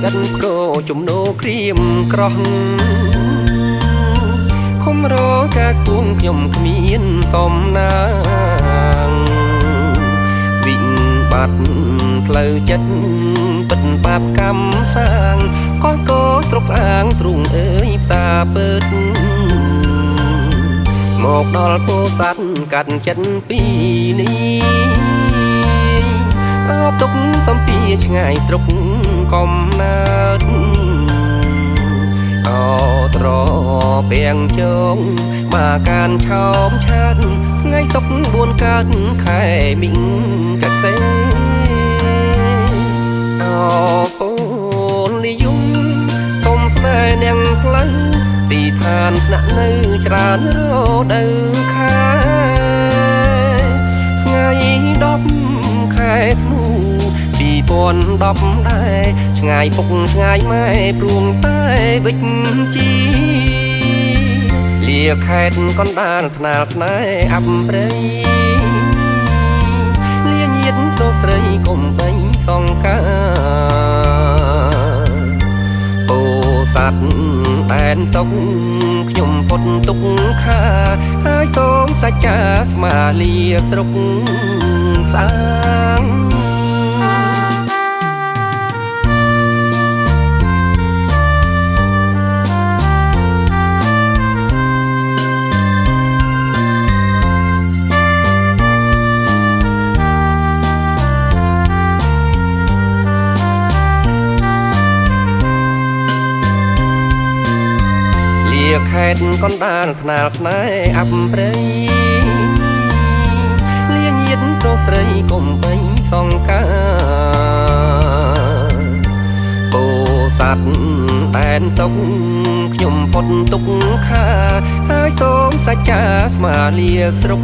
ឥតក៏ជំនោក្រៀមក្រោះខំរកកាទួងខ្ញុំគ្មានសំណាងវិបាត់ផ្លូវចិត្តពិតបាបកម្មសាងក៏ស្រុកស្អាងទ្រូងអើយផ្សារពិតមកដល់ពោធិ៍សាត់កាត់ចិត្តពីនេះអបទុកសំពីឆ្ងាយស្រុកកំណើតអត្រពាំងជងមកកានឆោមឆាត់ថ្ងៃសុក4កើតខែមីងកសេអពូននិយមទុំស្នេហ៍នាងផ្លូវទីឋានស្នាក់នៅច្រើនរដូវខែថ្ងៃ10ខែធ្នូ2010ដែរឆ្ងាយពុកឆ្ងាយម៉ែព្រួងតែវិជ្ជាលាខេត្តកណ្ដាលថ្នាលស្នេហ៍អប្បរៃលាញាតប្រុសស្រីកុំបីសង្ការពោធិ៍សាត់ដែនសុខខ្ញុំផុតទុកខាហើយសូមសច្ចាស្មាលាស្រុកស្អាងខេត្តកណ្ដាលថ្នាលស្នេហ៍អប្បរៃលាញាតប្រុសស្រីកុំបីសង្ការពោធិ៍សាត់ដែនសុខខ្ញុំផុតទុកខាហើយសូមសច្ចាស្មាលាស្រុក